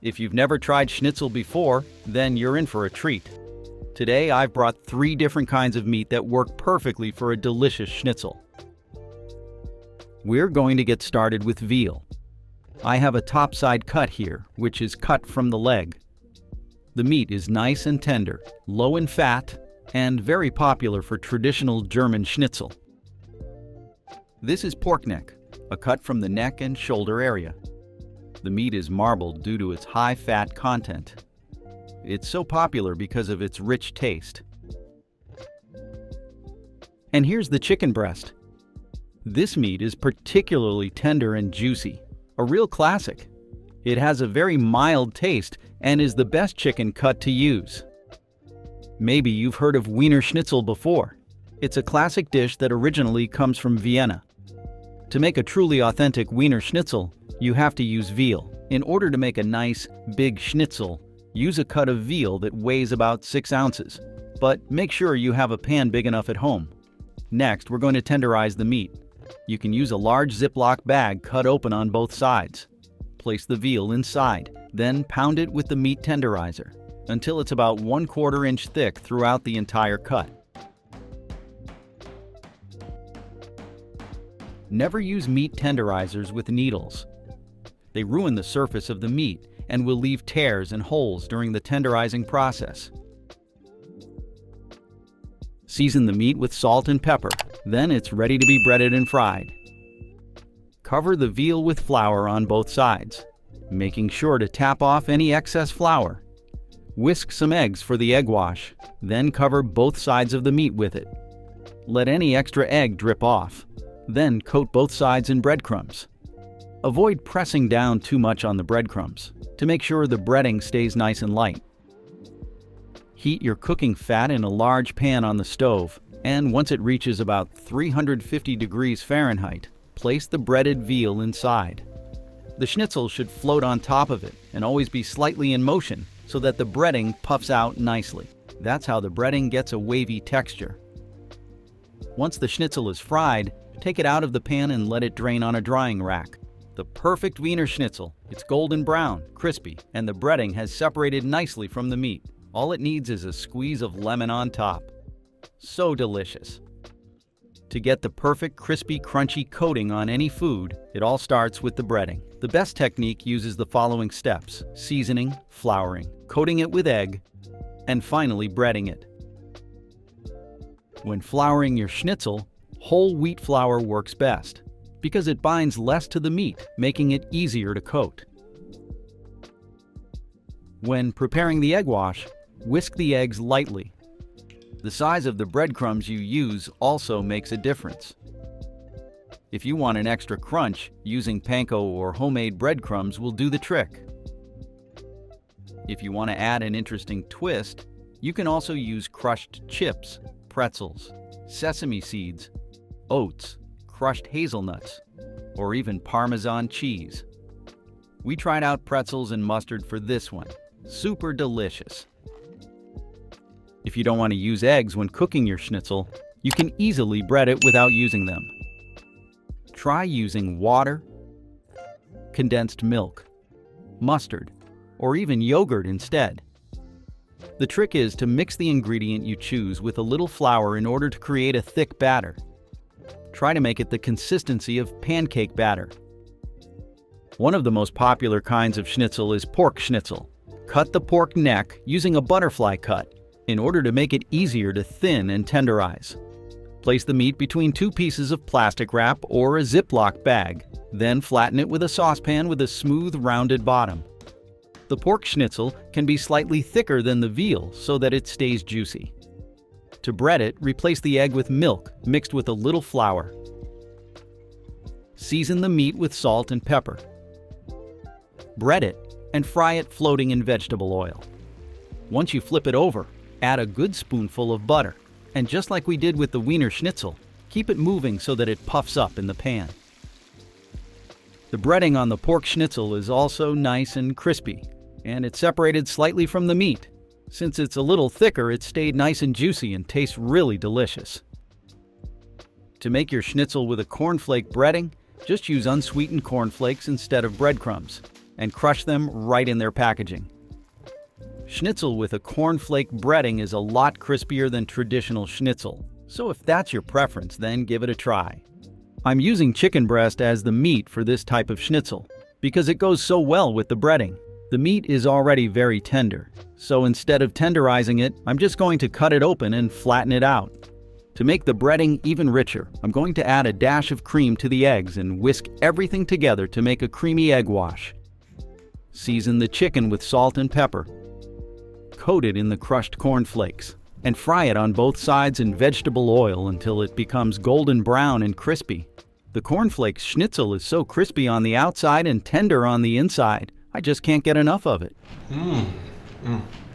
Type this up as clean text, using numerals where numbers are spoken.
If you've never tried schnitzel before, then you're in for a treat. Today I've brought 3 different kinds of meat that work perfectly for a delicious schnitzel. We're going to get started with veal. I have a topside cut here, which is cut from the leg. The meat is nice and tender, low in fat, and very popular for traditional German schnitzel. This is pork neck, a cut from the neck and shoulder area. The meat is marbled due to its high fat content. It's so popular because of its rich taste. And here's the chicken breast. This meat is particularly tender and juicy, a real classic. It has a very mild taste and is the best chicken cut to use. Maybe you've heard of Wiener Schnitzel before. It's a classic dish that originally comes from Vienna. To make a truly authentic Wiener Schnitzel, you have to use veal. In order to make a nice, big schnitzel, use a cut of veal that weighs about 6 ounces. But make sure you have a pan big enough at home. Next, we're going to tenderize the meat. You can use a large Ziploc bag cut open on both sides. Place the veal inside, then pound it with the meat tenderizer until it's about 1/4 inch thick throughout the entire cut. Never use meat tenderizers with needles. They ruin the surface of the meat and will leave tears and holes during the tenderizing process. Season the meat with salt and pepper, then it's ready to be breaded and fried. Cover the veal with flour on both sides, making sure to tap off any excess flour. Whisk some eggs for the egg wash, then cover both sides of the meat with it. Let any extra egg drip off, then coat both sides in breadcrumbs. Avoid pressing down too much on the breadcrumbs to make sure the breading stays nice and light. Heat your cooking fat in a large pan on the stove, and once it reaches about 350 degrees Fahrenheit, place the breaded veal inside. The schnitzel should float on top of it and always be slightly in motion so that the breading puffs out nicely. That's how the breading gets a wavy texture. Once the schnitzel is fried, take it out of the pan and let it drain on a drying rack. The perfect Wiener Schnitzel. It's golden brown, crispy, and the breading has separated nicely from the meat. All it needs is a squeeze of lemon on top. So delicious. To get the perfect crispy, crunchy coating on any food, it all starts with the breading. The best technique uses the following steps: seasoning, flouring, coating it with egg, and finally breading it. When flouring your schnitzel, whole wheat flour works best because it binds less to the meat, making it easier to coat. When preparing the egg wash, whisk the eggs lightly. The size of the breadcrumbs you use also makes a difference. If you want an extra crunch, using panko or homemade breadcrumbs will do the trick. If you want to add an interesting twist, you can also use crushed chips, pretzels, sesame seeds, oats, crushed hazelnuts, or even Parmesan cheese. We tried out pretzels and mustard for this one. Super delicious. If you don't want to use eggs when cooking your schnitzel, you can easily bread it without using them. Try using water, condensed milk, mustard, or even yogurt instead. The trick is to mix the ingredient you choose with a little flour in order to create a thick batter. Try to make it the consistency of pancake batter. One of the most popular kinds of schnitzel is pork schnitzel. Cut the pork neck using a butterfly cut in order to make it easier to thin and tenderize. Place the meat between 2 pieces of plastic wrap or a Ziploc bag, then flatten it with a saucepan with a smooth, rounded bottom. The pork schnitzel can be slightly thicker than the veal so that it stays juicy. To bread it, replace the egg with milk mixed with a little flour. Season the meat with salt and pepper. Bread it and fry it floating in vegetable oil. Once you flip it over, add a good spoonful of butter. And just like we did with the Wiener Schnitzel, keep it moving so that it puffs up in the pan. The breading on the pork schnitzel is also nice and crispy, and it's separated slightly from the meat. Since it's a little thicker, it stayed nice and juicy and tastes really delicious. To make your schnitzel with a cornflake breading, just use unsweetened cornflakes instead of breadcrumbs, and crush them right in their packaging. Schnitzel with a cornflake breading is a lot crispier than traditional schnitzel, so if that's your preference, then give it a try. I'm using chicken breast as the meat for this type of schnitzel because it goes so well with the breading. The meat is already very tender, so instead of tenderizing it, I'm just going to cut it open and flatten it out. To make the breading even richer, I'm going to add a dash of cream to the eggs and whisk everything together to make a creamy egg wash. Season the chicken with salt and pepper. Coat it in the crushed cornflakes and fry it on both sides in vegetable oil until it becomes golden brown and crispy. The cornflake schnitzel is so crispy on the outside and tender on the inside, I just can't get enough of it.